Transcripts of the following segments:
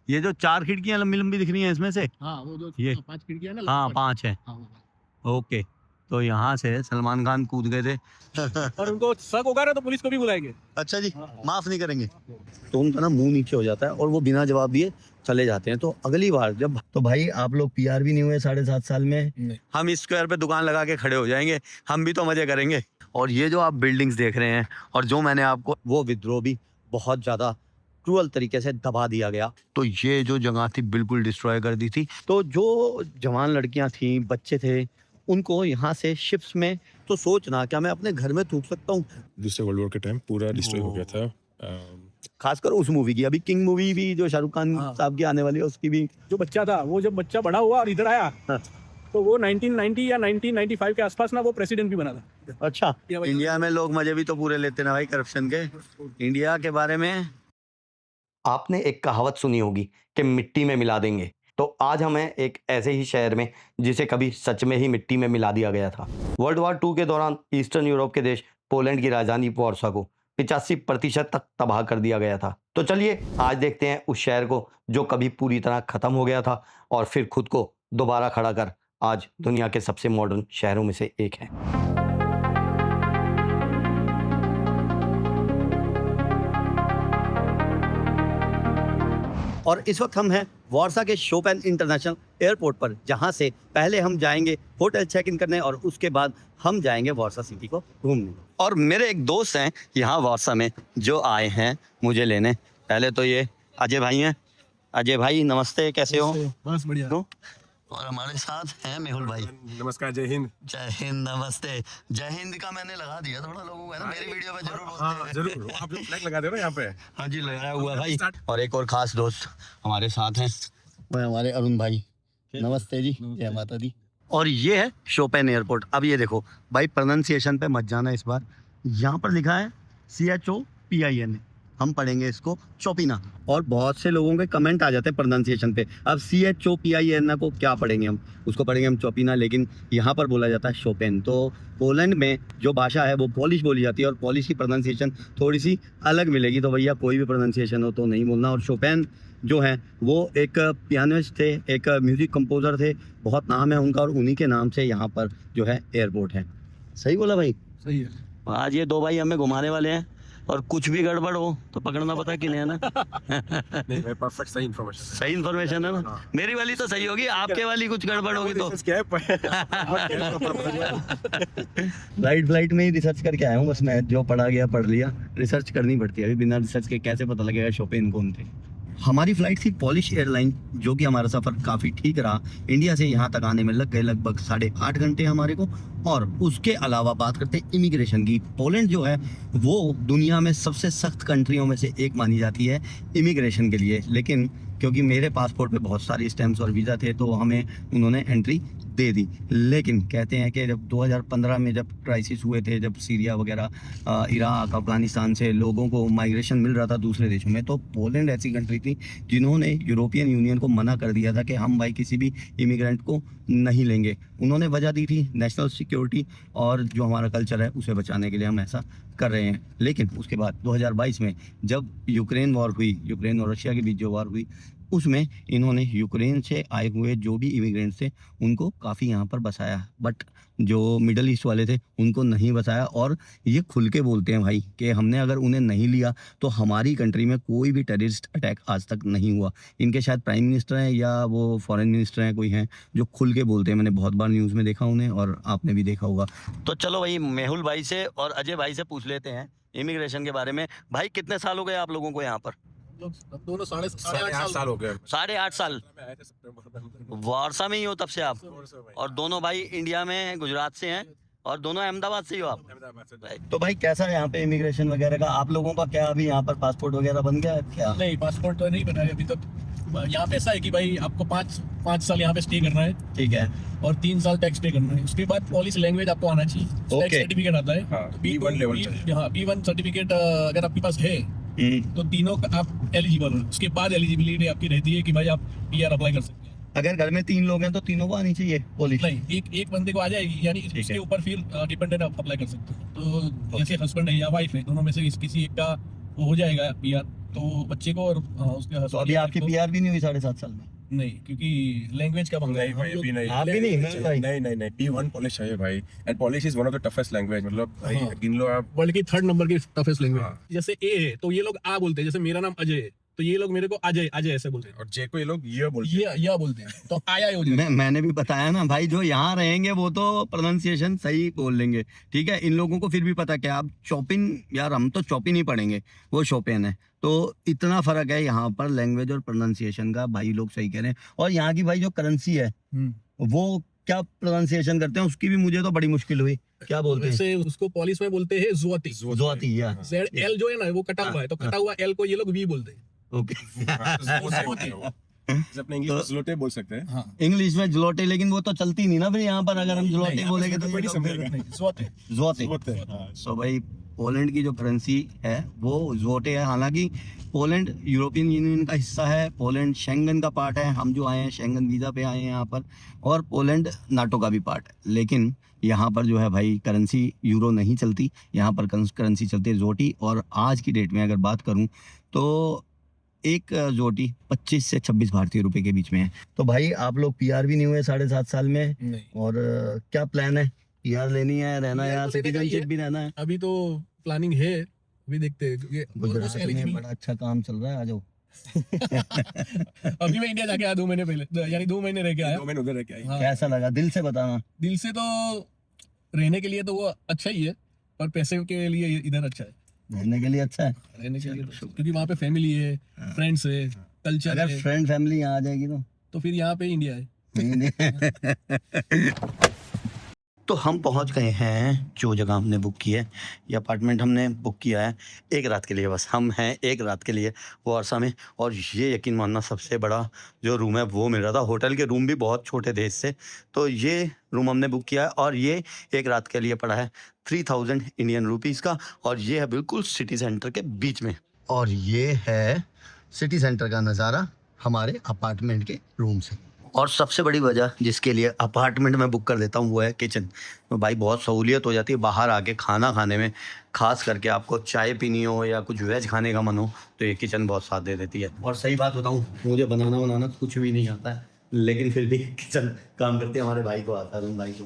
ये जो 4 खिड़कियां लंबी लंबी दिख रही हैं इसमें से, हाँ वो जो ये 5 खिड़कियां ना, हाँ लगभग। 5 है। हाँ, वो। ओके, तो यहाँ से सलमान खान कूद गए थे। और उनको शक होगा ना तो पुलिस को भी बुलाएंगे। अच्छा जी, माफ नहीं करेंगे। तो उनका ना मुंह नीचे हो जाता है और वो बिना जवाब दिए चले जाते हैं। तो अगली बार जब, तो भाई आप लोग पीआर भी नहीं हुए 7.5 साल में, हम इस स्क्वायर पे दुकान लगा के खड़े हो जाएंगे, हम भी तो मजे करेंगे। और ये जो आप बिल्डिंग्स देख रहे हैं और जो मैंने आपको, वो विद्रोह भी बहुत ज्यादा क्रूअल तरीके से दबा दिया गया। तो ये जो जगह थी बिल्कुल डिस्ट्रॉय कर दी थी। तो जो जवान लड़कियां थी, बच्चे थे, उनको यहाँ से शिप्स में, तो सोचना क्या मैं अपने घर में थूक सकता हूँ। दूसरे वर्ल्ड वॉर के टाइम पूरा डिस्ट्रॉय हो गया था। खासकर उस मूवी की, अभी किंग मूवी भी जो शाहरुख खान हाँ। साहब की आने वाली है उसकी भी। जो बच्चा था वो जब बच्चा बड़ा हुआ और इधर आया हाँ। तो वो 1990 या 1995 के आसपास ना वो प्रेसिडेंट भी बना था। अच्छा, या भाई- इंडिया में लोग मजे भी तो पूरे लेते ना भाई करप्शन के। इंडिया के बारे में आपने एक कहावत सुनी होगी कि मिट्टी में मिला देंगे। तो आज हमें एक ऐसे ही शहर में, जिसे कभी सच में ही मिट्टी में मिला दिया गया था। वर्ल्ड वॉर 2 के दौरान ईस्टर्न यूरोप के देश पोलैंड की राजधानी वॉर्सा को 85% तक तबाह कर दिया गया था। तो चलिए आज देखते हैं उस शहर को जो कभी पूरी तरह खत्म हो गया था और फिर खुद को दोबारा खड़ा कर आज दुनिया के सबसे मॉडर्न शहरों में से एक है। और इस वक्त हम हैं वार्सा के शोपेन इंटरनेशनल एयरपोर्ट पर, जहां से पहले हम जाएंगे होटल चेक इन करने और उसके बाद हम जाएंगे वार्सा सिटी को घूमने। और मेरे एक दोस्त हैं यहाँ वार्सा में जो आए हैं मुझे लेने। पहले तो ये अजय भाई हैं। अजय भाई नमस्ते, कैसे हो? बस बढ़िया। तो और हमारे साथ हैं मेहुल भाई। नमस्कार, जय हिंद। जय हिंद, नमस्ते। जय हिंद का मैंने लगा दिया थोड़ा, लोगों को है ना मेरी वीडियो में जरूर बोलते हैं। जरूर, आप जो फ्लैग लगा दे रहे हो यहाँ पे। हाँ जी, लगाया हुआ है भाई। और एक और खास दोस्त हमारे साथ हैं, वो हमारे अरुण भाई। नमस्ते जी, जय माता दी। और ये है शोपेन एयरपोर्ट। अब ये देखो भाई, प्रोनाउंसिएशन पे मत जाना इस बार। यहाँ पर लिखा है CHOPIN, हम पढ़ेंगे इसको चोपिना। और बहुत से लोगों के कमेंट आ जाते हैं प्रोनाउंसिएशन पे। अब CHOPIN को क्या पढ़ेंगे हम, उसको पढ़ेंगे हम चोपिना, लेकिन यहाँ पर बोला जाता है शोपेन। तो पोलैंड में जो भाषा है वो पॉलिश बोली जाती है और पॉलिश की प्रोनाउंसिएशन थोड़ी सी अलग मिलेगी। तो भैया कोई भी प्रोनाउंसिएशन हो तो नहीं बोलना। और शोपेन जो है वो एक पियानिस्ट थे, एक म्यूजिक कंपोजर थे, बहुत नाम है उनका, और उन्हीं के नाम से यहाँ पर जो है एयरपोर्ट है। सही बोला भाई? सही है। आज ये दो भाई हमें घुमाने वाले हैं और कुछ भी गड़बड़ हो तो पकड़ना पता कि नहीं है ना। नहीं भाई, परफेक्ट सही इन्फॉर्मेशन। सही इन्फॉर्मेशन है ना। मेरी वाली तो सही होगी, आपके वाली कुछ गड़बड़ होगी तो। क्या है? फ्लाइट में ही रिसर्च करके आया हूँ बस मैं, जो पढ़ा गया पढ़ लिया। रिसर्च करनी पड़ती है, अभी बिना रिसर्च के कैसे पता लगेगा शोपेन कौन थे। हमारी फ्लाइट थी पॉलिश एयरलाइन, जो कि हमारा सफ़र काफ़ी ठीक रहा। इंडिया से यहाँ तक आने में लग गए लगभग 8.5 घंटे हमारे को। और उसके अलावा बात करते हैं इमिग्रेशन की। पोलैंड जो है वो दुनिया में सबसे सख्त कंट्रियों में से एक मानी जाती है इमिग्रेशन के लिए। लेकिन क्योंकि मेरे पासपोर्ट पे बहुत सारे स्टैम्प्स और वीज़ा थे तो हमें उन्होंने एंट्री दे दी। लेकिन कहते हैं कि जब 2015 में जब क्राइसिस हुए थे, जब सीरिया वगैरह, इराक, अफगानिस्तान से लोगों को माइग्रेशन मिल रहा था दूसरे देशों में, तो पोलैंड ऐसी कंट्री थी जिन्होंने यूरोपियन यूनियन को मना कर दिया था कि हम भाई किसी भी इमिग्रेंट को नहीं लेंगे। उन्होंने वजह दी थी नेशनल सिक्योरिटी और जो हमारा कल्चर है उसे बचाने के लिए हम ऐसा कर रहे हैं। लेकिन उसके बाद 2022 में जब यूक्रेन वॉर हुई, यूक्रेन और रशिया के बीच जो वॉर हुई, उसमें इन्होंने यूक्रेन से आए हुए जो भी इमिग्रेंट्स थे उनको काफ़ी यहाँ पर बसाया, बट जो मिडल ईस्ट वाले थे उनको नहीं बसाया। और ये खुल के बोलते हैं भाई कि हमने अगर उन्हें नहीं लिया तो हमारी कंट्री में कोई भी टेररिस्ट अटैक आज तक नहीं हुआ। इनके शायद प्राइम मिनिस्टर हैं या वो फॉरेन मिनिस्टर हैं, कोई हैं जो खुल के बोलते हैं। मैंने बहुत बार न्यूज़ में देखा उन्हें और आपने भी देखा होगा। तो चलो भाई मेहुल भाई से और अजय भाई से पूछ लेते हैं इमिग्रेशन के बारे में। भाई कितने साल हो गए आप लोगों को यहाँ पर? दोनों 8.5 साल हो गए। 8.5 साल वारसा में ही हो तब से आप? और दोनों भाई इंडिया में गुजरात से हैं और दोनों अहमदाबाद से ही हो आप? तो भाई कैसा है यहाँ पे इमिग्रेशन वगैरह का? आप लोगों का क्या अभी यहाँ पर पासपोर्ट वगैरह बन गया है क्या? नहीं, पासपोर्ट तो नहीं बना है अभी तक। यहाँ पे ऐसा है कि भाई आपको 5 साल यहाँ पे स्टे करना है, ठीक है, और 3 साल टैक्स पे करना है। उसके बाद पॉलिश लैंग्वेज आपको आना चाहिए। टैक्स सर्टिफिकेट आता है, B1 लेवल चाहिए। हाँ, B1 सर्टिफिकेट अगर आपके पास है तो तीनों आप एलिजिबल हो। उसके बाद एलिजिबिलिटी आपकी रहती है कि भाई आप PR अप्लाई कर सकते हैं। अगर घर में 3 लोग हैं तो तीनों को आनी चाहिए पॉलिश? नहीं, एक बंदे को आ जाएगी, यानी इसके ऊपर फिर डिपेंडेंट आप अप्लाई कर सकते हो। तो जैसे हस्बैंड है या वाइफ है, दोनों में से किसी एक का वो हो जाएगा PR। तो बच्चे को और उसके तो अभी आपकी पीआर भी नहीं हुई 7.5 साल में? नहीं, क्योंकि लैंग्वेज का पंगा है। नहीं भाई, हम लोग- अभी नहीं। आप भी नहीं है भाई? नहीं P1 पॉलिश चाहिए भाई, and polish is one of the toughest language, मतलब भाई हाँ। गिन लो आप। वर्ल्ड की 3rd नंबर की टफेस्ट लैंग्वेज। हाँ। जैसे ए है तो ये लोग आ बोलते हैं, जैसे मेरा नाम अजय है तो ये लोग मेरे को अजय अजय ऐसे बोलते हैं, और जे को ये लोग ये बोलते हैं। ये या बोलते हैं तो आया हो जाता है। मैंने भी बताया ना भाई, जो यहाँ रहेंगे वो तो प्रोनाउंसिएशन सही बोल लेंगे, ठीक है। इन लोगों को फिर भी पता क्या, आप चौपिन, यार हम तो चौपिन ही पढ़ेंगे, वो शोपेन है। तो इतना फर्क है यहाँ पर लैंग्वेज और प्रोनाउंसिएशन का, भाई लोग सही कह रहे हैं। और यहाँ की भाई जो करेंसी है वो क्या प्रोनाउंसिएशन करते हैं उसकी भी मुझे तो बड़ी मुश्किल हुई, क्या बोलते हैं? वैसे उसको पॉलिश में बोलते हैं ज़ुआती। ज़ुआती, या जेड एल जो है ना वो कटा हुआ है, तो कटा हुआ एल को ये लोग वी बोलते हैं। ओके। जैसे अपने इंग्लिश में ज़लोटे बोल सकते हैं। हाँ, इंग्लिश में जलोटे, लेकिन वो तो चलती नहीं ना फिर यहाँ पर, अगर हम जलोटे बोलेंगे तो बड़ी समझेगा। नहीं, ज़ुआती। ज़ुआती। हाँ। सो भाई पोलैंड की जो करेंसी है वो ज़ोटे है। हालांकि पोलैंड यूरोपियन यूनियन का हिस्सा है, पोलैंड शेंगन का पार्ट है, हम जो आए हैं शेंगन वीज़ा पे आए हैं यहाँ पर, और पोलैंड नाटो का भी पार्ट है। लेकिन यहाँ पर जो है भाई करेंसी यूरो नहीं चलती, यहाँ पर करेंसी चलती है ज़ोटी। और आज की डेट में अगर बात करूँ तो एक ज़ोटी 25 से 26 भारतीय रुपए के बीच में है। तो भाई आप लोग पीआर भी नहीं हुए 7.5 साल में, नहीं, और क्या प्लान है? पीआर लेनी है, रहना है, PR यार तो लेने का ही सिटीजनशिप है। भी रहना है? अभी तो प्लानिंग है, अभी देखते हैं क्योंकि गुजरात में बड़ा अच्छा काम चल रहा है, आ जाओ। अभी मैं इंडिया जाके आया 2 महीने पहले, यानी 2 महीने रह के आया। 2 महीने उधर रह के आई। हाँ, कैसा लगा दिल से बताना? दिल से तो रहने के लिए तो वो अच्छा ही है, पर पैसे के लिए इधर अच्छा है। रहने के लिए अच्छा है। रहने के लिए तो, क्योंकि वहाँ पे फैमिली है, फ्रेंड्स है, कल्चर अगर है, फ्रेंड फैमिली यहाँ आ जाएगी तो फिर यहाँ पे इंडिया है। नहीं नहीं। तो हम पहुंच गए हैं जो जगह हमने बुक की है। ये अपार्टमेंट हमने बुक किया है 1 रात के लिए, बस हम हैं 1 रात के लिए वारसा में। और ये यकीन मानना सबसे बड़ा जो रूम है वो मिल रहा था। होटल के रूम भी बहुत छोटे थे इससे, तो ये रूम हमने बुक किया है और ये 1 रात के लिए पड़ा है 3000 इंडियन रुपीज़ का। और ये है बिल्कुल सिटी सेंटर के बीच में, और ये है सिटी सेंटर का नज़ारा हमारे अपार्टमेंट के रूम से। और सबसे बड़ी वजह जिसके लिए अपार्टमेंट में बुक कर देता हूँ वो है किचन। तो भाई बहुत सहूलियत हो जाती है बाहर आके खाना खाने में, खास करके आपको चाय पीनी हो या कुछ वेज खाने का मन हो तो ये किचन बहुत साथ दे देती है। और सही बात बताऊँ, मुझे बनाना कुछ भी नहीं आता है, लेकिन फिर भी किचन काम करते हमारे भाई को आता है, रूम भाई को।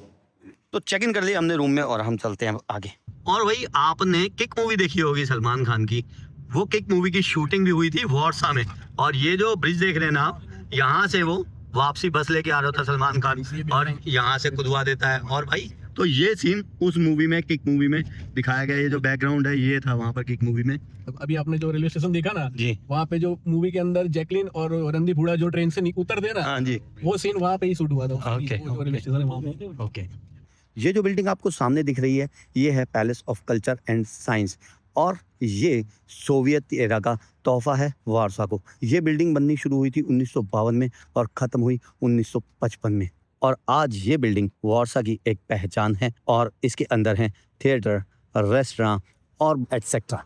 तो चेक इन कर लिया हमने रूम में और हम चलते हैं आगे। और भाई आपने किक मूवी देखी होगी सलमान खान की, वो किक मूवी की शूटिंग भी हुई थी वारसा में। और ये जो ब्रिज देख रहे हैं ना आप, यहाँ से वो वापसी बस लेके आ रहा था सलमान खान और यहाँ से कुदवा देता है। और भाई तो ये सीन उस मूवी में, किक मूवी में दिखाया गया। ये जो बैकग्राउंड है ये था वहाँ पर किक मूवी में। अभी आपने जो रेलवे स्टेशन देखा ना जी, वहाँ पे जो मूवी के अंदर जैकलिन और रणदीप हुडा जो ट्रेन से उतरते हैं ना, हाँ जी, वो सीन वहाँ पे ही शूट हुआ था। ओके, वो जो रेलवे स्टेशन है वहाँ पे। ओके। ये जो बिल्डिंग आपको सामने दिख रही है ये है palace of culture and science, और ये सोवियत एरा का तोहफा है वारसा को। ये बिल्डिंग बननी शुरू हुई थी 1952 में और ख़त्म हुई 1955 में। और आज ये बिल्डिंग वारसा की एक पहचान है और इसके अंदर हैं थिएटर, रेस्टोरेंट और एटसेट्रा।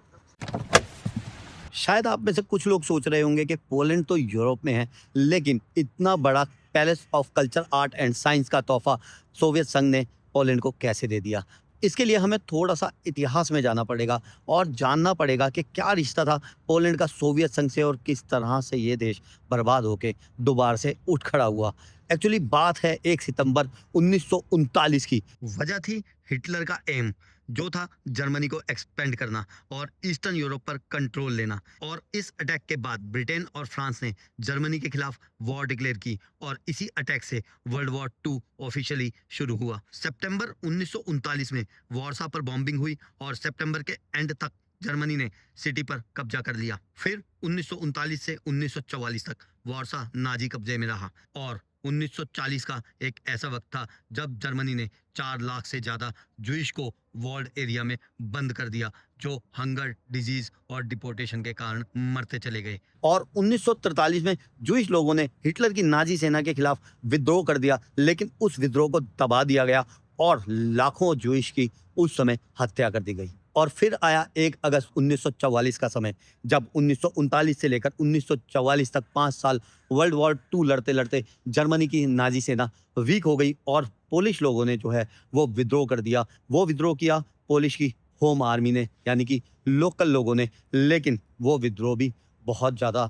शायद आप में से कुछ लोग सोच रहे होंगे कि पोलैंड तो यूरोप में है, लेकिन इतना बड़ा palace of culture, art and science का तोहफा सोवियत संघ ने पोलैंड को कैसे दे दिया। इसके लिए हमें थोड़ा सा इतिहास में जाना पड़ेगा और जानना पड़ेगा कि क्या रिश्ता था पोलैंड का सोवियत संघ से और किस तरह से ये देश बर्बाद होकर दोबारा से उठ खड़ा हुआ। एक्चुअली बात है 1 सितंबर 1939 की। वजह थी हिटलर का एम, जो था जर्मनी को एक्सपेंड करना और ईस्टर्न यूरोप पर कंट्रोल लेना। और इस अटैक के बाद ब्रिटेन और फ्रांस ने जर्मनी के खिलाफ वॉर डिक्लेयर की और इसी अटैक से वर्ल्ड वॉर 2 ऑफिशियली शुरू हुआ। सितंबर 1939 में वारसा पर बॉम्बिंग हुई और सितंबर के एंड तक जर्मनी ने सिटी पर कब्जा कर लिया। फिर 1939 से 1944 तक वारसा नाजी कब्जे में रहा और 1940 का एक ऐसा वक्त था जब जर्मनी ने 4 लाख से ज़्यादा जूइश को वॉर्ड एरिया में बंद कर दिया, जो हंगर, डिजीज और डिपोर्टेशन के कारण मरते चले गए। और 1943 में जूइश लोगों ने हिटलर की नाजी सेना के खिलाफ विद्रोह कर दिया, लेकिन उस विद्रोह को दबा दिया गया और लाखों जूइश की उस समय हत्या कर दी गई। और फिर आया 1 अगस्त 1944 का समय, जब 1939 से लेकर 1944 तक 5 साल वर्ल्ड वॉर 2 लड़ते लड़ते जर्मनी की नाजी सेना वीक हो गई और पोलिश लोगों ने जो है वो विद्रोह कर दिया। वो विद्रोह किया पोलिश की होम आर्मी ने, यानी कि लोकल लोगों ने, लेकिन वो विद्रोह भी बहुत ज़्यादा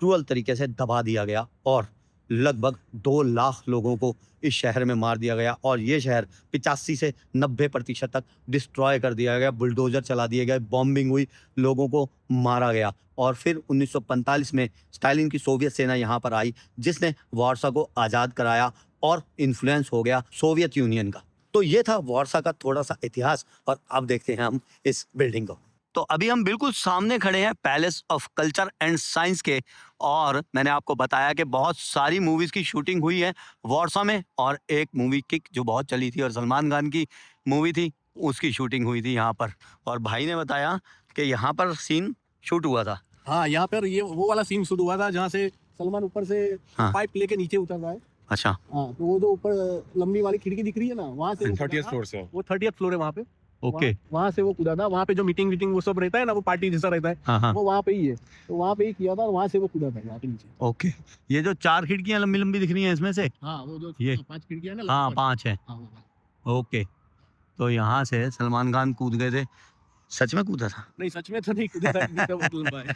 क्रूअल तरीके से दबा दिया गया और लगभग 2 लाख लोगों को इस शहर में मार दिया गया और ये शहर 85 से 90% तक डिस्ट्रॉय कर दिया गया, बुलडोजर चला दिए गए, बॉम्बिंग हुई, लोगों को मारा गया। और फिर 1945 में स्टालिन की सोवियत सेना यहाँ पर आई जिसने वारसा को आज़ाद कराया और इन्फ्लुएंस हो गया सोवियत यूनियन का। तो ये था वारसा का थोड़ा सा इतिहास और अब देखते हैं हम इस बिल्डिंग को। तो अभी हम बिल्कुल सामने खड़े हैं palace of culture and science के और मैंने आपको बताया कि बहुत सारी मूवीज़ की शूटिंग हुई है वारसा में और एक मूवी किक जो बहुत चली थी और सलमान खान की मूवी थी उसकी शूटिंग हुई थी यहाँ पर। और भाई ने बताया कि यहाँ पर सीन शूट हुआ था। हाँ, यहाँ पर ये वो वाला सीन शुरू हुआ था जहाँ से सलमान ऊपर से हाँ। पाइप लेके नीचे उतर रहा है। अच्छा। हाँ, तो वो जो ऊपर लंबी वाली खिड़की दिख रही है ना, वहाँ से 30th फ्लोर से। वो 30th फ्लोर है वहाँ पे। ओके। वहाँ से वो कूदा था। वहाँ पे जो मीटिंग वो सब रहता है ना, वो पार्टी जैसा रहता है, हाँ हाँ। वो वहाँ पे ही है। तो वहाँ पे ही किया था और वहाँ से वो कूदा था यहाँ पे नीचे। ओके। ये जो 4 खिड़कियाँ लंबी लंबी दिख रही हैं इसमें से? हाँ, वो जो ये 5 खिड़कियाँ है ना। हाँ 5 है। हाँ, वो। ओके। तो यहाँ से सलमान खान कूद गए थे। सच में कूदा था? नहीं, सच में तो नहीं कूदा था, इतना बहुत लंबा है।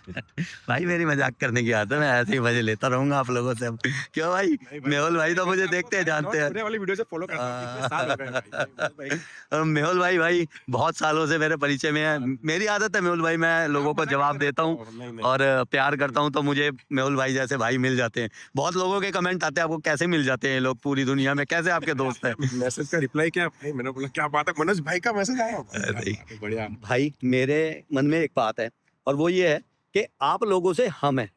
भाई मेरी मजाक करने की आदत है, मैं ऐसे ही मजे लेता रहूंगा आप लोगों से। अब क्यों भाई? मेहुल भाई तो मुझे देखते हैं, जानते हैं। पुणे वाली वीडियो से फॉलो करता हूं, कितने साल हो गए भाई। मेहुल भाई बहुत सालों से मेरे परिचय में है। मेरी आदत है मेहुल भाई, मैं लोगों को जवाब देता हूँ और प्यार करता हूँ, तो मुझे मेहुल भाई जैसे भाई मिल जाते हैं। बहुत लोगों के कमेंट आते हैं आपको कैसे मिल जाते हैं लोग पूरी दुनिया में, कैसे आपके दोस्त हैं? मैसेज का रिप्लाई क्या भाई? मैंने बोला क्या बात है, मनोज भाई का मैसेज आया। बढ़िया भाई मेरे मन में एक बात है और वो ये है कि आप लोगों से हम हैं,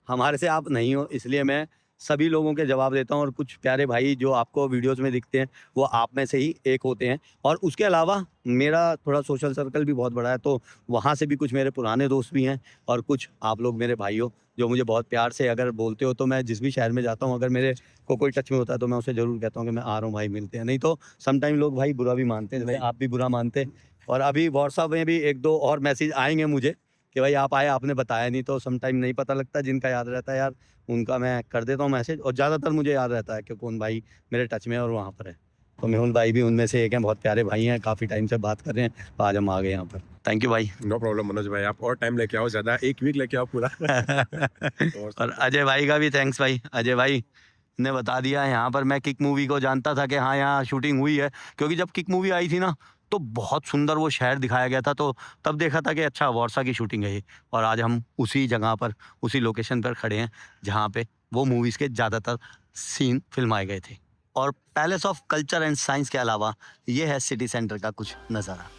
हमारे से आप नहीं हो, इसलिए मैं सभी लोगों के जवाब देता हूँ। और कुछ प्यारे भाई जो आपको वीडियोस में दिखते हैं वो आप में से ही एक होते हैं। और उसके अलावा मेरा थोड़ा सोशल सर्कल भी बहुत बड़ा है, तो वहाँ से भी कुछ मेरे पुराने दोस्त भी हैं और कुछ आप लोग मेरे भाई हो जो मुझे बहुत प्यार से अगर बोलते हो। तो मैं जिस भी शहर में जाता हूँ अगर मेरे को कोई टच में होता है तो मैं उसे ज़रूर कहता हूँ कि मैं आ रहा हूँ भाई, मिलते हैं। नहीं तो समटाइम लोग भाई बुरा भी मानते हैं, भाई आप भी बुरा मानते हैं। और अभी व्हाट्सएप में भी 1-2 और मैसेज आएंगे मुझे कि भाई आप आए, आपने बताया नहीं। तो समटाइम नहीं पता लगता, जिनका याद रहता है यार उनका मैं कर देता हूँ मैसेज। और ज़्यादातर मुझे याद रहता है कि कौन भाई मेरे टच में है और वहाँ पर है। तो मेहुल भाई भी उनमें से एक हैं, बहुत प्यारे भाई हैं, काफ़ी टाइम से बात कर रहे हैं, तो आज हम आ गए यहाँ पर। थैंक यू भाई। नो प्रॉब्लम मनोज भाई, आप और टाइम लेके आओ, ज्यादा 1 वीक लेके आओ पूरा। और अजय भाई का भी थैंक्स भाई। अजय भाई ने बता दिया यहाँ पर। मैं किक मूवी को जानता था कि हाँ यहाँ शूटिंग हुई है, क्योंकि जब किक मूवी आई थी ना तो बहुत सुंदर वो शहर दिखाया गया था, तो तब देखा था कि अच्छा वारसा की शूटिंग है ये। और आज हम उसी जगह पर, उसी लोकेशन पर खड़े हैं जहाँ पे वो मूवीज़ के ज़्यादातर सीन फिल्माए गए थे। और palace of culture and science के अलावा ये है सिटी सेंटर का कुछ नज़ारा।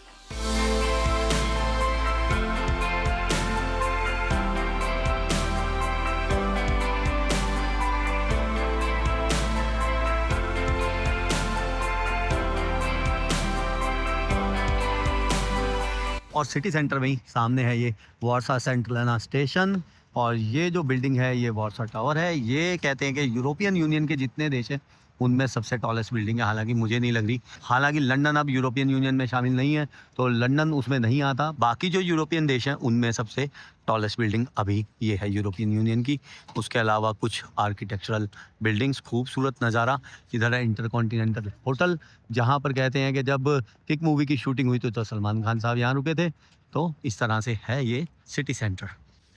और सिटी सेंटर में ही सामने है ये वारसा सेंट्रल स्टेशन। और ये जो बिल्डिंग है ये वारसा टावर है। ये कहते हैं कि यूरोपियन यूनियन के जितने देश हैं उनमें सबसे टॉलेस्ट बिल्डिंग है, हालांकि मुझे नहीं लग रही। हालांकि लंदन अब यूरोपियन यूनियन में शामिल नहीं है तो लंदन उसमें नहीं आता। बाकी जो यूरोपियन देश हैं उनमें सबसे टॉलेस्ट बिल्डिंग अभी ये है यूरोपियन यूनियन की। उसके अलावा कुछ आर्किटेक्चरल बिल्डिंग्स, खूबसूरत नज़ारा। इधर है इंटरकॉन्टिनेंटल होटल, जहाँ पर कहते हैं कि जब किक मूवी की शूटिंग हुई तो सलमान खान साहब यहाँ रुके थे। तो इस तरह से है ये सिटी सेंटर।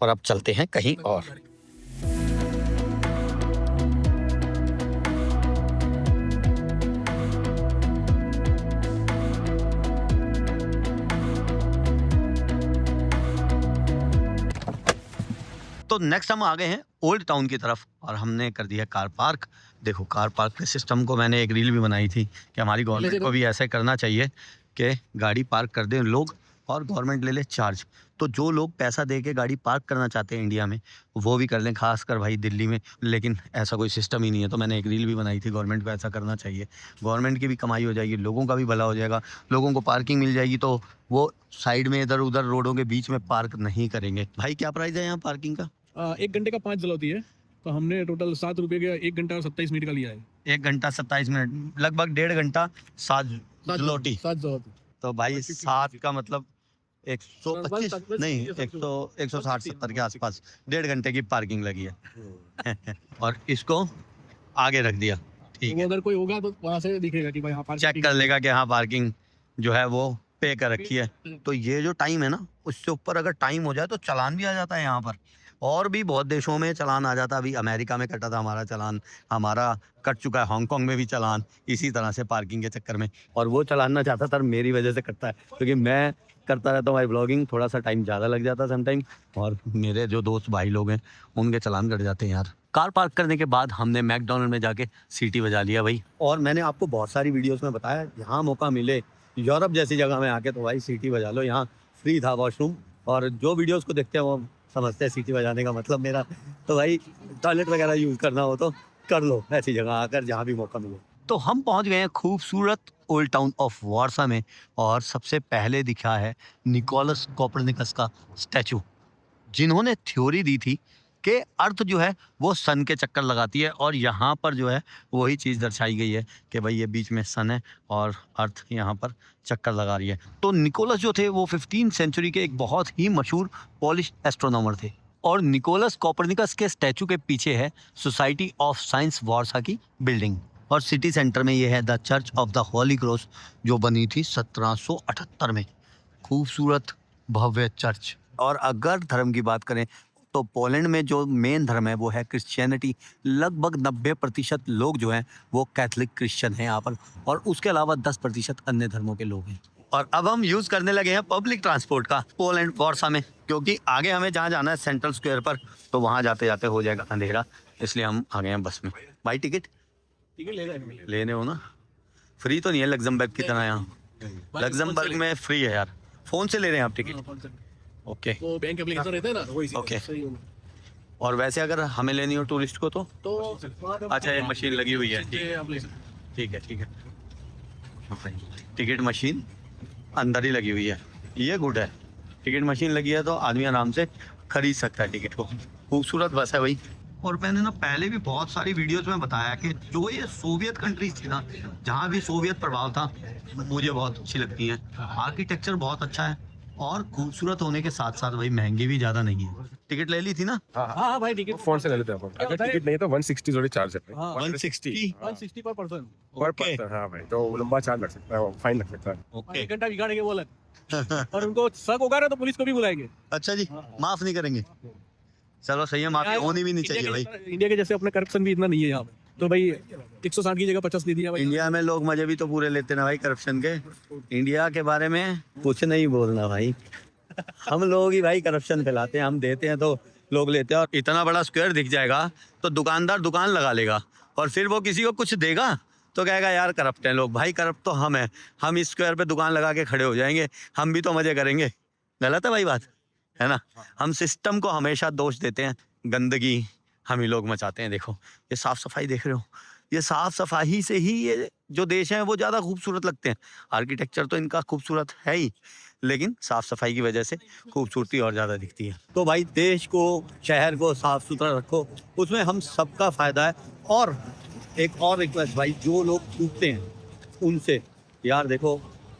और अब चलते हैं कहीं और। तो नेक्स्ट हम आ गए हैं ओल्ड टाउन की तरफ और हमने कर दिया कार पार्क। देखो कार पार्क के सिस्टम को मैंने एक रील भी बनाई थी कि हमारी गवर्नमेंट को भी ऐसे करना चाहिए कि गाड़ी पार्क कर दें लोग और गवर्नमेंट ले ले चार्ज। तो जो लोग पैसा दे के गाड़ी पार्क करना चाहते हैं इंडिया में वो भी कर लें, खासकर भाई दिल्ली में। लेकिन ऐसा कोई सिस्टम ही नहीं है, तो मैंने एक रील भी बनाई थी, गवर्नमेंट को ऐसा करना चाहिए। गवर्नमेंट की भी कमाई हो जाएगी, लोगों का भी भला हो जाएगा, लोगों को पार्किंग मिल जाएगी तो वो साइड में इधर उधर रोडों के बीच में पार्क नहीं करेंगे। भाई क्या प्राइस है यहाँ पार्किंग का? 1 घंटे का 5 जलौती है, तो हमने टोटल 7 रुपये का 1 घंटा और 27 मिनट का लिया है। 1 घंटा 27 मिनट, लगभग 1.5 घंटा 7 जलौटी। 7 जलौती। तो भाई 7 का मतलब 125 नहीं 160-170 के आसपास 1.5 घंटे की पार्किंग लगी है। और इसको आगे रख दिया, ठीक है। अगर कोई होगा तो वहाँ से दिखेगा कि भाई यहाँ पार्किंग चेक कर लेगा कि हाँ पार्किंग जो है वो पे कर रखी है। तो ये जो टाइम है ना उससे ऊपर अगर टाइम हो जाए तो चालान भी आ जाता है यहाँ पर। और भी बहुत देशों में चालान आ जाता। अभी अमेरिका में कटा था हमारा चालान, हमारा कट चुका है हांगकांग में भी चालान, इसी तरह से पार्किंग के चक्कर में। और वो चालान ना चाहता सर मेरी वजह से कटता है, क्योंकि मैं करता रहता हूँ भाई ब्लॉगिंग, थोड़ा सा टाइम ज़्यादा लग जाता है समटाइम, और मेरे जो दोस्त भाई लोग हैं उनके चालान कट जाते हैं यार। कार पार्क करने के बाद हमने मैकडोनल्ड में जाके सीटी बजा लिया भाई। और मैंने आपको बहुत सारी वीडियोस में बताया, यहाँ मौका मिले यूरोप जैसी जगह में आके तो भाई सीटी बजा लो। यहाँ फ्री था वॉशरूम, और जो वीडियोस को देखते हैं वो समझते हैं सीटी बजाने का मतलब मेरा, तो भाई टॉयलेट वगैरह यूज़ करना हो तो कर लो ऐसी जगह आकर जहाँ भी मौका मिले। तो हम पहुँच गए हैं खूबसूरत ओल्ड टाउन ऑफ वारसा में, और सबसे पहले दिखा है निकोलस कोपरनिकस का स्टैचू, जिन्होंने थ्योरी दी थी कि अर्थ जो है वो सन के चक्कर लगाती है, और यहाँ पर जो है वही चीज़ दर्शाई गई है कि भाई ये बीच में सन है और अर्थ यहाँ पर चक्कर लगा रही है। तो निकोलस जो थे वो 15वीं सेंचुरी के एक बहुत ही मशहूर पॉलिश एस्ट्रोनॉमर थे, और निकोलस कोपरनिकस के स्टैचू के पीछे है सोसाइटी ऑफ साइंस वारसा की बिल्डिंग, और सिटी सेंटर में ये है the church of the Holi cross, जो बनी थी 1778 में। खूबसूरत भव्य चर्च। और अगर धर्म की बात करें तो पोलैंड में जो मेन धर्म है वो है क्रिश्चियनिटी। लगभग 90% लोग जो हैं वो कैथोलिक क्रिश्चियन हैं यहाँ पर, और उसके अलावा 10% अन्य धर्मों के लोग हैं। और अब हम यूज़ करने लगे हैं पब्लिक ट्रांसपोर्ट का पोलैंड वारसा में, क्योंकि आगे हमें जहाँ जाना है सेंट्रल स्क्वायर पर, तो वहाँ जाते जाते हो जाएगा अंधेरा, इसलिए हम आ गए हैं बस में। भाई टिकट लेने हो ना? फ्री तो नहीं है लग्जमबर्ग की तरह, यहाँ लग्जमबर्ग में फ्री है यार। फ़ोन से ले रहे हैं आप टिकट? ओके, वो बैंक एप्लीकेशन रहता है ना, ओके। सही। और वैसे अगर हमें लेनी हो टूरिस्ट को तो तो अच्छा ये मशीन लगी हुई है, ये आप ले सकते ठीक है ठीक है। टिकट मशीन अंदर ही लगी हुई है, ये गुड है। टिकट मशीन लगी है तो आदमी आराम से खरीद सकता है टिकट को। खूबसूरत बस है भाई। और मैंने ना पहले भी बहुत सारी वीडियोस में बताया कि जो ये सोवियत कंट्रीज थी ना, जहाँ भी सोवियत प्रभाव था, मुझे बहुत अच्छी लगती है। आर्किटेक्चर बहुत अच्छा है, और खूबसूरत होने के साथ साथ भाई महंगी भी ज़्यादा नहीं है। टिकट ले ली थी ना? हाँ भाई टिकट फोन से ले लेते हैं अपन। अगर टिकट नहीं तो 160 जोड़ी चार्ज है। हाँ, 160 160 पर पर्सन। पर ओके पर्सन। हाँ भाई, तो लंबा चार्ज लग सकता है, फाइन लग सकता है। ओके। एक घंटा बिगाड़ेंगे वो अलग, और उनको शक होगा ना तो पुलिस को भी बुलाएंगे। अच्छा जी, माफ़ नहीं करेंगे? चलो सही है, माफ़ी होनी भी नहीं चाहिए भाई। इंडिया के जैसे अपने करप्शन भी इतना नहीं है यहाँ पे, तो भाई 160 की जगह 50 दे दिया भाई। इंडिया में लोग मजे भी तो पूरे लेते ना भाई करप्शन के। इंडिया के बारे में कुछ नहीं बोलना भाई, हम लोग ही भाई करप्शन फैलाते हैं। हम देते हैं तो लोग लेते हैं, और इतना बड़ा स्क्वायर दिख जाएगा तो दुकानदार दुकान लगा लेगा, और फिर वो किसी को कुछ देगा तो कहेगा यार करप्ट हैं लोग। भाई करप्ट तो हम हैं, हम इस स्क्वायर पे दुकान लगा के खड़े हो जाएंगे, हम भी तो मजे करेंगे। गलत है भाई बात, है ना? हम सिस्टम को हमेशा दोष देते हैं, गंदगी हम ही लोग मचाते हैं। देखो ये साफ सफाई देख रहे हो, ये साफ सफाई से ही ये जो देश हैं वो ज़्यादा खूबसूरत लगते हैं। आर्किटेक्चर तो इनका खूबसूरत है ही, लेकिन साफ सफाई की वजह से खूबसूरती और ज़्यादा दिखती है। तो भाई देश को, शहर को साफ सुथरा रखो, उसमें हम सबका फ़ायदा है। और एक और रिक्वेस्ट भाई, जो लोग थूकते हैं उनसे, यार देखो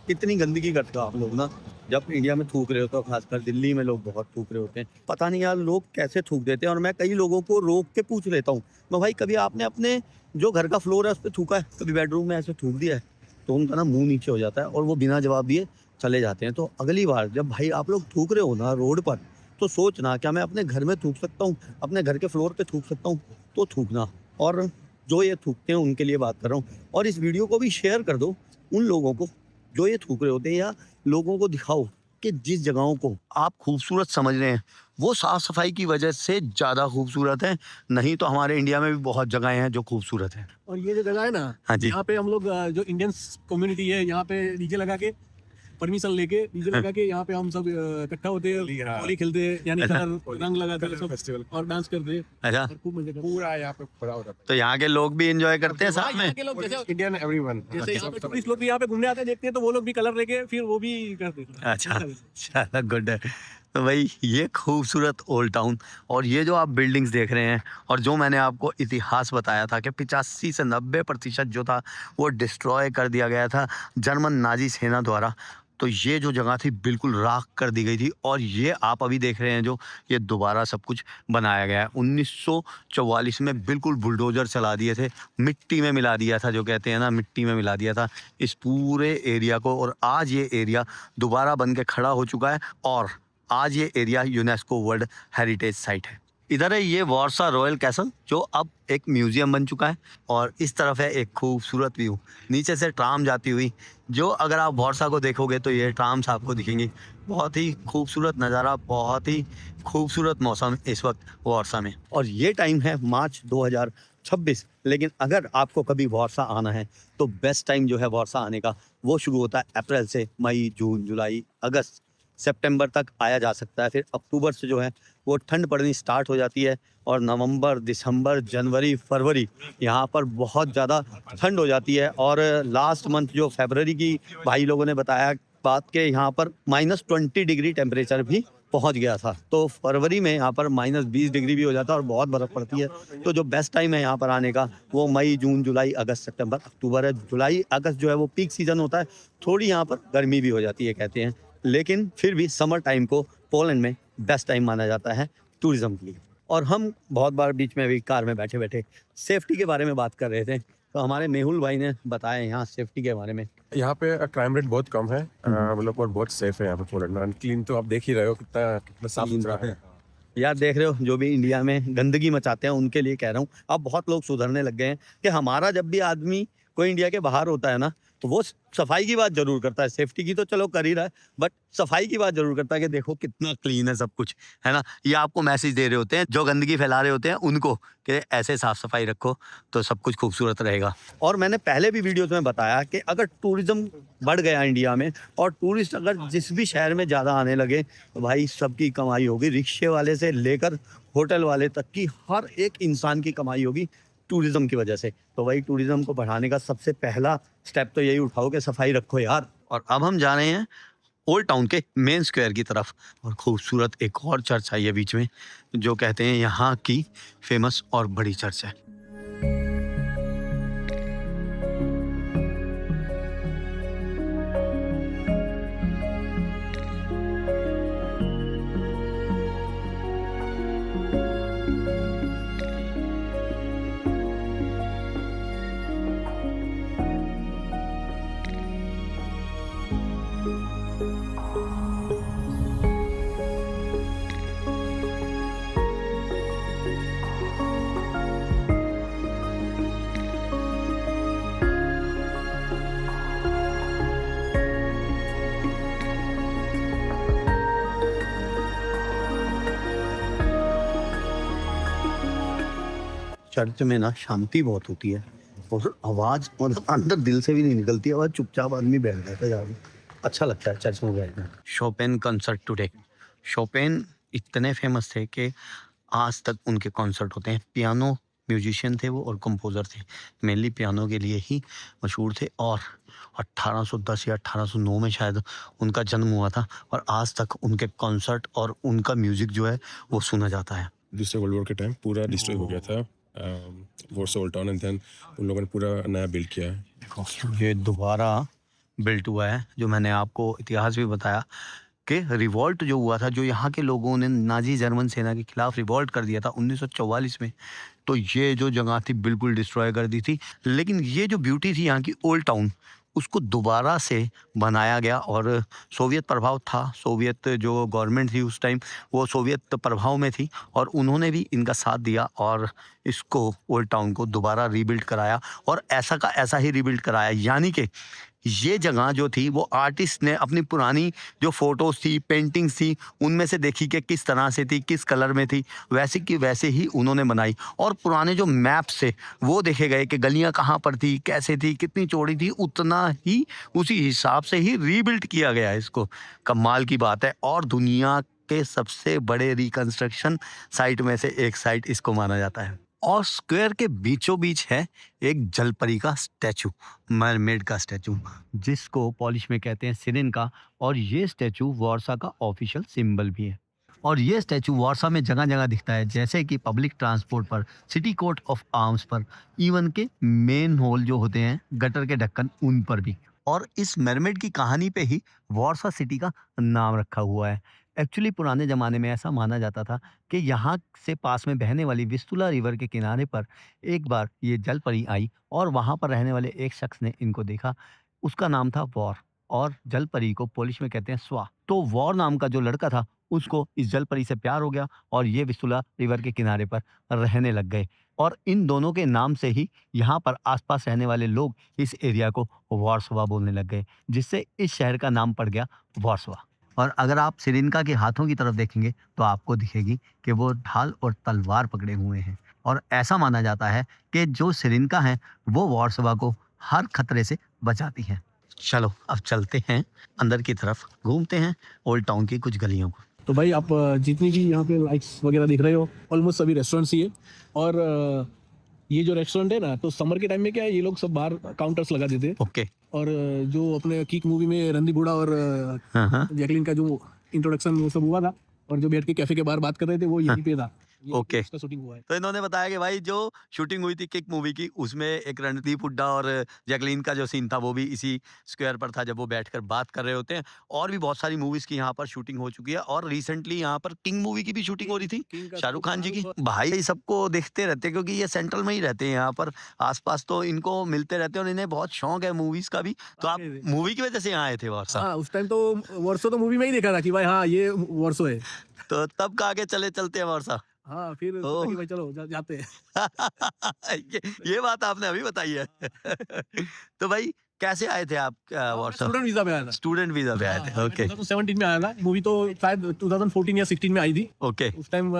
कितनी गंदगी करते हो आप लोग ना। जब इंडिया में थूक रहे हो तो खासकर दिल्ली में लोग बहुत थूक रहे होते हैं, पता नहीं यार लोग कैसे थूक देते हैं। और मैं कई लोगों को रोक के पूछ लेता हूँ, मैं भाई कभी आपने अपने जो घर का फ्लोर है उस पर थूका है, कभी बेडरूम में ऐसे थूक दिया है? तो उनका ना मुंह नीचे हो जाता है और वो बिना जवाब दिए चले जाते हैं। तो अगली बार जब भाई आप लोग थूक रहे हो ना रोड पर, तो सोचना क्या मैं अपने घर में थूक सकता हूँ, अपने घर के फ्लोर पे थूक सकता हूँ, तो थूकना। और जो ये थूकते हैं उनके लिए बात कर रहा हूँ। और इस वीडियो को भी शेयर कर दो उन लोगों को जो ये थूक रहे होते हैं, या लोगों को दिखाओ कि जिस जगहों को आप खूबसूरत समझ रहे हैं वो साफ सफाई की वजह से ज़्यादा खूबसूरत है। नहीं तो हमारे इंडिया में भी बहुत जगहें हैं जो खूबसूरत हैं। और ये जो जगह है ना, हाँ जी। यहाँ पे हम लोग जो इंडियन कम्युनिटी है, यहाँ पे डीजे लगा के, परमिशन लेके डीजे लगा के यहाँ पे हम सब इकट्ठा होते हैं, हाँ। होली खेलते हैं, यानी अच्छा। कलर रंग लगाते हैं सब, फेस्टिवल और डांस करते हैं, अच्छा, और खूब मजे करते हैं। पूरा यहाँ पे पूरा होता तो यहाँ के लोग भी एंजॉय करते हैं हाँ, साथ में? यहाँ के लोग जैसे इंडियन एवरीवन। जैसे यहाँ पे टूरिस्ट लोग भी यहाँ पे घूमने आते हैं, देखते हैं तो वो लोग भी कलर लेके फिर वो भी करते हैं। अच्छा, चलो गुड है। तो भाई ये खूबसूरत ओल्ड टाउन, और ये जो आप बिल्डिंग्स देख रहे हैं, और जो मैंने आपको इतिहास बताया था कि 85 से 90% जो था वो डिस्ट्रॉय कर दिया गया था जर्मन नाजी सेना द्वारा। तो ये जो जगह थी बिल्कुल राख कर दी गई थी, और ये आप अभी देख रहे हैं जो ये दोबारा सब कुछ बनाया गया है। 1944 में बिल्कुल बुलडोजर चला दिए थे, मिट्टी में मिला दिया था, जो कहते हैं ना मिट्टी में मिला दिया था इस पूरे एरिया को। और आज ये एरिया दोबारा बन के खड़ा हो चुका है, और आज ये area UNESCO world heritage site है। इधर है ये वॉर्सा रॉयल कैसल, जो अब एक म्यूजियम बन चुका है, और इस तरफ है एक खूबसूरत व्यू, नीचे से ट्राम जाती हुई, जो अगर आप वॉर्सा को देखोगे तो ये ट्राम्स आपको दिखेंगी। बहुत ही खूबसूरत नज़ारा, बहुत ही खूबसूरत मौसम इस वक्त वॉर्सा में, और ये टाइम है मार्च 2026। लेकिन अगर आपको कभी वॉर्सा आना है तो बेस्ट टाइम जो है वॉर्सा आने का वो शुरू होता है अप्रैल से। मई, जून, जुलाई, अगस्त, सितंबर तक आया जा सकता है। फिर अक्टूबर से जो है वो ठंड पड़नी स्टार्ट हो जाती है, और नवंबर, दिसंबर, जनवरी, फरवरी यहाँ पर बहुत ज़्यादा ठंड हो जाती है। और लास्ट मंथ जो फरवरी की भाई लोगों ने बताया बात के यहाँ पर -20 डिग्री टेम्परेचर भी पहुँच गया था। तो फरवरी में यहाँ पर -20 डिग्री भी हो जाता है और बहुत बर्फ़ पड़ती है। तो जो बेस्ट टाइम है यहाँ पर आने का वो मई, जून, जुलाई, अगस्त, सितंबर, अक्टूबर है। जुलाई, अगस्त जो है वो पीक सीज़न होता है। थोड़ी यहाँ पर गर्मी भी हो जाती है कहते हैं, लेकिन फिर भी समर टाइम को पोलैंड में बेस्ट टाइम माना जाता है टूरिज्म के लिए। और हम बहुत बार बीच में अभी कार में बैठे बैठे सेफ्टी के बारे में बात कर रहे थे, तो हमारे मेहुल भाई ने बताया यहाँ सेफ्टी के बारे में। यहाँ पे क्राइम रेट बहुत कम है, मतलब और बहुत सेफ है यहाँ पे पोलैंड में। क्लीन तो आप देख ही रहे हो कितना साफ सुथरा है। यार देख रहे हो, जो भी इंडिया में गंदगी मचाते हैं उनके लिए कह रहा हूँ, अब बहुत लोग सुधरने लग गए हैं कि हमारा जब भी आदमी कोई इंडिया के बाहर होता है ना, तो वो सफाई की बात जरूर करता है। सेफ्टी की तो चलो कर ही रहा है, बट सफाई की बात जरूर करता है कि देखो कितना क्लीन है सब कुछ, है ना। ये आपको मैसेज दे रहे होते हैं जो गंदगी फैला रहे होते हैं उनको, कि ऐसे साफ सफाई रखो तो सब कुछ खूबसूरत रहेगा। और मैंने पहले भी वीडियोस में बताया कि अगर टूरिज्म बढ़ गया इंडिया में, और टूरिस्ट अगर जिस भी शहर में ज़्यादा आने लगे, तो भाई सबकी कमाई होगी। रिक्शे वाले से लेकर होटल वाले तक की हर एक इंसान की कमाई होगी टूरिज्म की वजह से। तो वही टूरिज्म को बढ़ाने का सबसे पहला स्टेप तो यही उठाओ कि सफाई रखो यार। और अब हम जा रहे हैं ओल्ड टाउन के मेन स्क्वायर की तरफ, और खूबसूरत एक और चर्च आई है बीच में, जो कहते हैं यहाँ की फेमस और बड़ी चर्च है। चर्च में ना शांति बहुत होती है, और आवाज़ मतलब अंदर दिल से भी नहीं निकलती आवाज़, चुपचाप आदमी बैठ जाता है यार, अच्छा लगता है चर्च में बैठना। Chopin concert today. शोपेन इतने फेमस थे कि आज तक उनके कॉन्सर्ट होते हैं। पियानो म्यूजिशियन थे वो और कंपोज़र थे, मेनली पियानो के लिए ही मशहूर थे, और 1810 या 1809 में शायद उनका जन्म हुआ था, और आज तक उनके कॉन्सर्ट और उनका म्यूज़िक जो है वो सुना जाता है। दूसरे वर्ल्ड वॉर के टाइम पूरा डिस्ट्रॉय हो गया था Warsaw old town, and then उन लोगों ने पूरा नया बिल्ड किया है। देखो ये दोबारा बिल्ट हुआ है, जो मैंने आपको इतिहास भी बताया कि रिवॉल्ट जो हुआ था, जो यहाँ के लोगों ने नाजी जर्मन सेना के खिलाफ रिवॉल्ट कर दिया था 1944 में, तो ये जो जगह थी बिल्कुल डिस्ट्रॉय कर दी थी। लेकिन ये जो ब्यूटी थी यहाँ की ओल्ड टाउन, उसको दोबारा से बनाया गया, और सोवियत प्रभाव था, सोवियत जो गवर्नमेंट थी उस टाइम वो सोवियत प्रभाव में थी, और उन्होंने भी इनका साथ दिया और इसको ओल्ड टाउन को दोबारा रीबिल्ड कराया, और ऐसा का ऐसा ही रीबिल्ड कराया। यानी कि ये जगह जो थी वो आर्टिस्ट ने अपनी पुरानी जो फोटोज थी, पेंटिंग्स थी, उनमें से देखी कि किस तरह से थी, किस कलर में थी, वैसे की वैसे ही उन्होंने बनाई। और पुराने जो मैप्स थे वो देखे गए कि गलियां कहाँ पर थी, कैसे थी, कितनी चौड़ी थी, उतना ही उसी हिसाब से ही रीबिल्ड किया गया है इसको। कमाल की बात है, और दुनिया के सबसे बड़े रिकंस्ट्रक्शन साइट में से एक साइट इसको माना जाता है। और स्क्वायर के बीचों बीच है एक जलपरी का स्टैचू, मरमेड का स्टैचू, जिसको पॉलिश में कहते हैं सिरेन का, और ये स्टैचू वार्सा का ऑफिशियल सिंबल भी है। और ये स्टैचू वार्सा में जगह जगह दिखता है, जैसे कि पब्लिक ट्रांसपोर्ट पर, सिटी कोट ऑफ आर्म्स पर, इवन के मेन होल जो होते हैं गटर के ढक्कन उन पर भी। और इस मरमेड की कहानी पे ही वार्सा सिटी का नाम रखा हुआ है। एक्चुअली पुराने ज़माने में ऐसा माना जाता था कि यहाँ से पास में बहने वाली विस्तुला रिवर के किनारे पर एक बार ये जल परी आई, और वहाँ पर रहने वाले एक शख्स ने इनको देखा। उसका नाम था वॉर, और जल परी को पोलिश में कहते हैं स्वा। तो वॉर नाम का जो लड़का था उसको इस जल परी से प्यार हो गया और ये विस्तुला रिवर के किनारे पर रहने लग गए और इन दोनों के नाम से ही यहाँ पर आसपास रहने वाले लोग इस एरिया को वार्सोवा बोलने लग गए, जिससे इस शहर का नाम पड़ गया वार्सोवा। और अगर आप सिरिनका के हाथों की तरफ देखेंगे तो आपको दिखेगी कि वो ढाल और तलवार पकड़े हुए हैं और ऐसा माना जाता है कि जो सिरिनका है वो वार्सोवा को हर खतरे से बचाती है। चलो अब चलते हैं अंदर की तरफ, घूमते हैं ओल्ड टाउन की कुछ गलियों को। तो भाई आप जितनी भी यहाँ पे लाइट्स वगैरह दिख रहे हो ऑलमोस्ट सभी रेस्टोरेंट्स ही है। और ये जो रेस्टोरेंट है ना, तो समर के टाइम में क्या है, ये लोग सब बाहर काउंटर्स लगा देते हैं। ओके। और जो अपने किक मूवी में रणदीप हुड्डा और हाँ। जैकलीन का जो इंट्रोडक्शन वो सब हुआ था और जो बैठ के कैफे के बाहर बात कर रहे थे वो यहीं पे था। ओके। इसका शूटिंग हुआ है। तो इन्होंने बताया कि भाई जो शूटिंग हुई थी किक मूवी की उसमें एक रणदीप हुड्डा और जैकलीन का जो सीन था वो भी इसी स्क्वायर पर था जब वो बैठकर बात कर रहे होते हैं। और भी बहुत सारी मूवीज की यहाँ पर शूटिंग हो चुकी है और रिसेंटली यहाँ पर किंग मूवी की भी शूटिंग हो रही थी, शाहरुख खान जी की। भाई ये सबको देखते रहते हैं क्योंकि ये सेंट्रल में ही रहते हैं यहाँ पर आसपास, तो इनको मिलते रहते हैं और इन्हें बहुत शौक है मूवीज का भी। तो आप मूवी की वजह से यहाँ आए थे वर्षा? हाँ, उस टाइम तो वर्षो तो मूवी में ही देखा था कि भाई हाँ ये वर्षो है। तो तब का आगे चलते हैं वर्षा। हाँ, फिर सोचा कि भाई चलो जाते हैं। ये बात आपने अभी बताई है। तो भाई कैसे आए थे आप वर्षा? स्टूडेंट वीजा पे आया था। स्टूडेंट वीजा पे आए थे। ओके। 2017 में आया था। मूवी तो शायद 2014 या 16 में आई थी। ओके। उस टाइम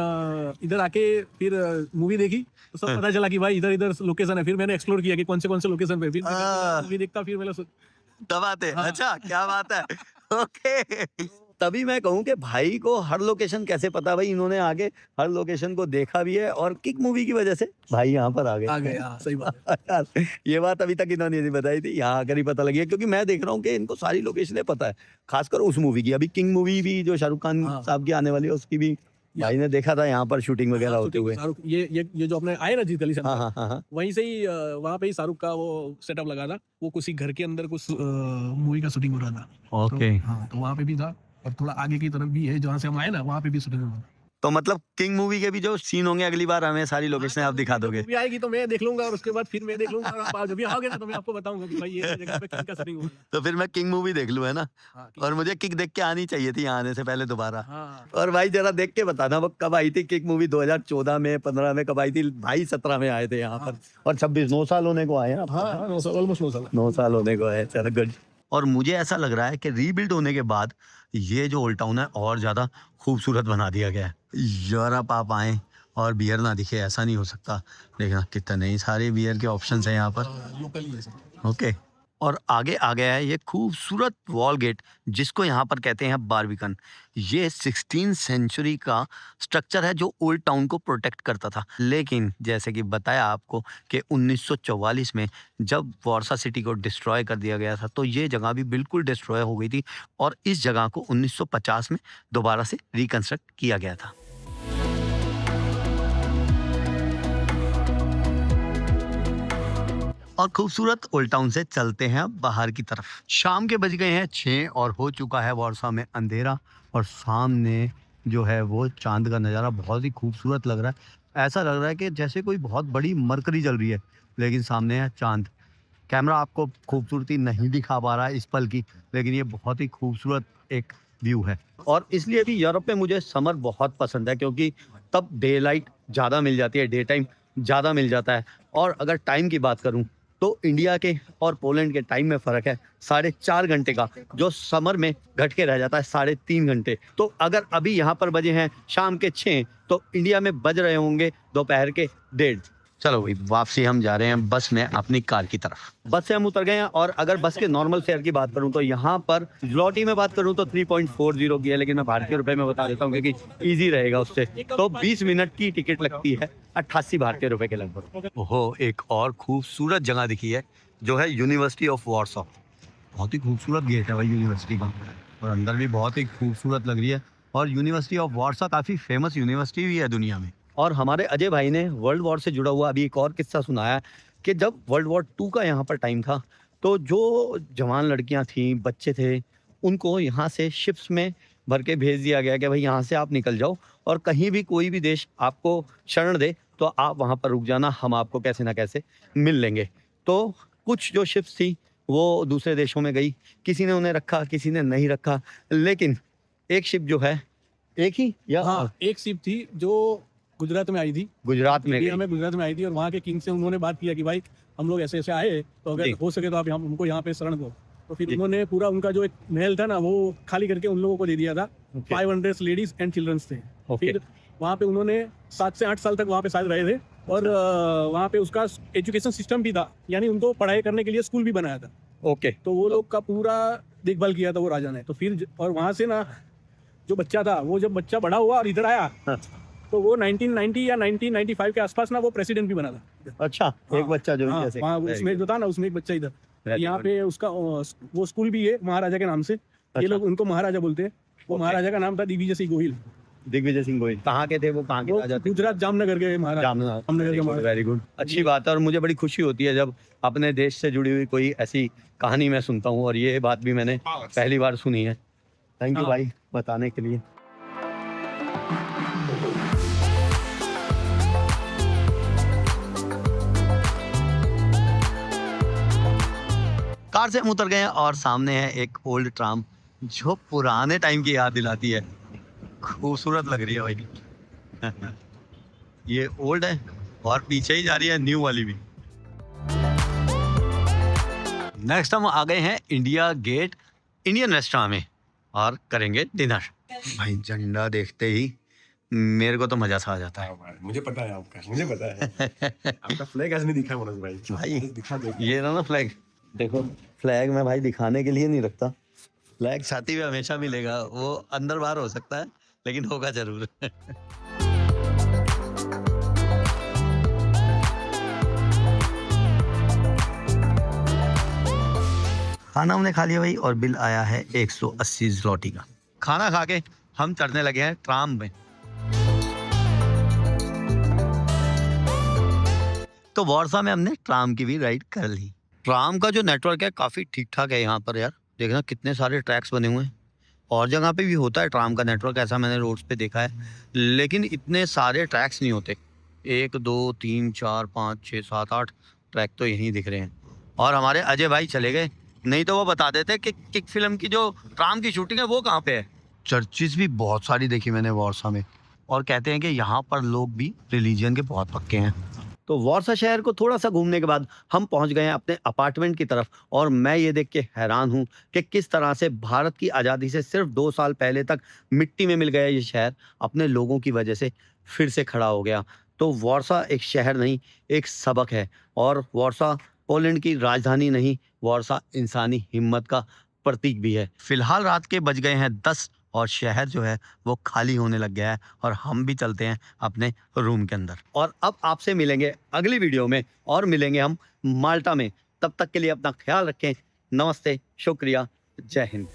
इधर आके फिर मूवी देखी तो सब पता चला कि भाई इधर इधर लोकेशन है। फिर मैंने एक्सप्लोर किया कि कौन से लोकेशन पे। फिर मूवी देखता फिर मैंने तब आते। हाँ। अच्छा, क्या बात है। ओके। तभी मैं कहूँ कि भाई को हर लोकेशन कैसे पता, भाई इन्होंने आगे हर लोकेशन को देखा भी है और किक मूवी की वजह से भाई यहाँ पर आ गए। हाँ, सही बात है। ये बात अभी तक इन्होंने नहीं बताई थी, यहाँ आकर ही पता लगी है क्योंकि मैं देख रहा हूँ कि इनको सारी लोकेशनें पता है, खासकर उस मूवी की। अभी किंग मूवी भी जो शाहरुख खान साहब की आने वाली है उसकी भी भाई ने देखा था यहाँ पर शूटिंग वगैरह होते हुए। ये जो अपने आए ना जीत गली से, हाँ। वहीं से ही वहाँ पे ही शाहरुख का वो सेटअप लगा था। वो किसी घर के अंदर कुछ मूवी का शूटिंग हो रहा था। ओके। हाँ, तो वहाँ पे भी था और थोड़ा आगे की तरफ भी है जहाँ से हम आए ना, वहाँ पे भी शूटिंग हुआ। तो मतलब किंग मूवी के भी जो सीन होंगे अगली बार हमें सारी लोकेशन आप दिखा दोगे? मूवी आएगी तो मैं देख लूंगा और उसके बाद फिर मैं देख लूंगा और आप जब भी आओगे ना तो मैं आपको बताऊंगा कि भाई ये जगह पे किंग का शूटिंग हुआ। तो फिर मैं किंग मूवी देख लूँ, है ना? हाँ, और मुझे किक देख के आनी चाहिए थी यहाँ आने से पहले दोबारा। हाँ। और भाई जरा देख के बताना वो कब आई थी किक मूवी? 2014 में, 15 में कब आई थी? भाई 17 में आए थे यहाँ पर और 26 9 साल होने को आए हैं। हाँ, 9 साल, ऑलमोस्ट 9 साल। 9 साल होने को है। चलो गुड। और मुझे ऐसा लग रहा है कि रीबिल्ड होने के बाद ये जो ओल्ड टाउन है और ज़्यादा खूबसूरत बना दिया गया है। यूरोप आप आएँ और बियर ना दिखे, ऐसा नहीं हो सकता। देखना कितने ही सारे बियर के ऑप्शंस हैं यहाँ पर। लोकल ही है सब। ओके। और आगे आ गया है ये खूबसूरत वॉल गेट जिसको यहाँ पर कहते हैं बारबिकन। ये 16th सेंचुरी का स्ट्रक्चर है जो ओल्ड टाउन को प्रोटेक्ट करता था, लेकिन जैसे कि बताया आपको कि 1944 में जब वारसा सिटी को डिस्ट्रॉय कर दिया गया था तो ये जगह भी बिल्कुल डिस्ट्रॉय हो गई थी और इस जगह को 1950 में दोबारा से रिकंस्ट्रक्ट किया गया था। और खूबसूरत ओल्ड टाउन से चलते हैं अब बाहर की तरफ। शाम के बज गए हैं 6 और हो चुका है वारसा में अंधेरा और सामने जो है वो चांद का नज़ारा बहुत ही खूबसूरत लग रहा है। ऐसा लग रहा है कि जैसे कोई बहुत बड़ी मरकरी जल रही है, लेकिन सामने है चांद। कैमरा आपको खूबसूरती नहीं दिखा पा रहा है इस पल की, लेकिन ये बहुत ही खूबसूरत एक व्यू है। और इसलिए भी यूरोप में मुझे समर बहुत पसंद है क्योंकि तब डे लाइट ज़्यादा मिल जाती है, डे टाइम ज़्यादा मिल जाता है। और अगर टाइम की बात करूँ तो इंडिया के और पोलैंड के टाइम में फ़र्क है 4.5 घंटे का, जो समर में घट के रह जाता है 3.5 घंटे। तो अगर अभी यहाँ पर बजे हैं शाम के 6 तो इंडिया में बज रहे होंगे दोपहर के 1:30। चलो भाई वापसी हम जा रहे हैं बस में अपनी कार की तरफ। बस से हम उतर गए हैं और अगर बस के नॉर्मल फेयर की बात करूं तो यहाँ पर ज़्लॉटी में बात करूं तो 3.40 की है, लेकिन मैं भारतीय रुपए में बता देता हूँ क्योंकि ईजी रहेगा उससे। तो 20 मिनट की टिकट लगती है 88 भारतीय रुपए के लगभग। ओहो, एक और खूबसूरत जगह दिखी है जो है यूनिवर्सिटी ऑफ वारसा। बहुत ही खूबसूरत गेट है भाई यूनिवर्सिटी का और अंदर भी बहुत ही खूबसूरत लग रही है। और यूनिवर्सिटी ऑफ वारसा काफ़ी फेमस यूनिवर्सिटी भी है दुनिया में। और हमारे अजय भाई ने वर्ल्ड वॉर से जुड़ा हुआ अभी एक और किस्सा सुनाया कि जब वर्ल्ड वॉर 2 का यहाँ पर टाइम था तो जो जवान लड़कियाँ थीं, बच्चे थे, उनको यहाँ से शिप्स में भर के भेज दिया गया कि भाई यहाँ से आप निकल जाओ और कहीं भी कोई भी देश आपको शरण दे तो आप वहाँ पर रुक जाना, हम आपको कैसे ना कैसे मिल लेंगे। तो कुछ जो शिप्स थी वो दूसरे देशों में गई, किसी ने उन्हें रखा, किसी ने नहीं रखा, लेकिन एक शिप जो है, एक ही या हाँ, एक शिप थी जो गुजरात में आई थी, गुजरात में इंडिया गई। में गुजरात में आई थी, और वहाँ के किंग से उन्होंने बात किया कि भाई हम लोग ऐसे ऐसे आए, तो अगर जी। हो सके तो आप हमको यहाँ पे शरण दो। तो फिर जी। उन्होंने पूरा उनका जो एक महल था ना, वो खाली करके उन लोगों को दे दिया था। 500 लेडीज एंड चिल्ड्रंस थे। ओके। फिर वहाँ पे उन्होंने 7 से 8 साल तक वहाँ पे शायद रहे थे, और वहाँ पे उसका एजुकेशन सिस्टम भी था, यानी उनको पढ़ाई करने के लिए स्कूल भी बनाया था। ओके। तो वो लोग का पूरा देखभाल किया था वो राजा ने। तो फिर और वहाँ से ना जो बच्चा था, वो जब बच्चा बड़ा हुआ और इधर आया, हाँ। तो वो 1990 या 1995 के आसपास ना वो प्रेसिडेंट भी बना था। अच्छा, एक हाँ, बच्चा जो हाँ, जैसे वहाँ उसमें जो था ना, उसमें एक बच्चा इधर, यहाँ पे उसका वो स्कूल भी है महाराजा के नाम से। ये लोग उनको महाराजा बोलते हैं। वो महाराजा का नाम था दिग्विजय सिंह गोहिल। दिग्विजय सिंह गोहिल कहाँ के थे वो, कहाँ के वो राजा थे? गुजरात जामनगर के महाराजा। जामनगर के महाराजा। वेरी गुड, अच्छी बात है। और मुझे बड़ी खुशी होती है जब अपने देश से जुड़ी हुई कोई ऐसी कहानी मैं सुनता हूँ, और ये बात भी मैंने पहली बार सुनी है। थैंक यू हाँ। भाई बताने के लिए। कार से हम उतर गए हैं और सामने है एक ओल्ड ट्राम जो पुराने टाइम की याद दिलाती है। खूबसूरत लग रही है भाई। ये ओल्ड है और पीछे ही जा रही है न्यू वाली भी। नेक्स्ट हम आ गए हैं इंडिया गेट इंडियन रेस्टोरेंट में और करेंगे डिनर। भाई झंडा देखते ही मेरे को तो मजा सा आ जाता है। मुझे पता है आपका, मुझे पता है। आपका फ्लैग आज नहीं दिखा मनोज भाई। भाई दिखा दो। ये ना फ्लैग देखो, फ्लैग मैं भाई दिखाने के लिए नहीं रखता। फ्लैग छाती में हमेशा मिलेगा, वो अंदर बाहर हो सकता है लेकिन होगा जरूर। खाना हमने खा लिया भाई और बिल आया है 180 zloty का। खाना खा के हम चढ़ने लगे हैं ट्राम में। तो वॉर्सा में हमने ट्राम की भी राइड कर ली। ट्राम का जो नेटवर्क है काफ़ी ठीक ठाक है यहाँ पर यार। देखना कितने सारे ट्रैक्स बने हुए हैं। और जगह पे भी होता है ट्राम का नेटवर्क, ऐसा मैंने रोड्स पे देखा है, लेकिन इतने सारे ट्रैक्स नहीं होते। 1 2 3 4 5 6 7 8 ट्रैक तो यहीं दिख रहे हैं। और हमारे अजय भाई चले गए, नहीं तो वो बता देते कि किक फिल्म की जो ट्राम की शूटिंग है वो कहाँ पे है। चर्चिस भी बहुत सारी देखी मैंने वॉर्सा में, और कहते हैं कि यहाँ पर लोग भी रिलीजन के बहुत पक्के हैं। तो वॉर्सा शहर को थोड़ा सा घूमने के बाद हम पहुंच गए हैं अपने अपार्टमेंट की तरफ, और मैं ये देख के हैरान हूं कि किस तरह से भारत की आज़ादी से सिर्फ 2 साल पहले तक मिट्टी में मिल गया ये शहर अपने लोगों की वजह से फिर से खड़ा हो गया। तो वॉर्सा एक शहर नहीं, एक सबक है। और वॉर्सा पोलैंड की राजधानी नहीं, वॉर्सा इंसानी हिम्मत का प्रतीक भी है। फिलहाल रात के बज गए हैं 10 और शहर जो है वो खाली होने लग गया है, और हम भी चलते हैं अपने रूम के अंदर। और अब आपसे मिलेंगे अगली वीडियो में, और मिलेंगे हम माल्टा में। तब तक के लिए अपना ख्याल रखें। नमस्ते, शुक्रिया, जय हिंद।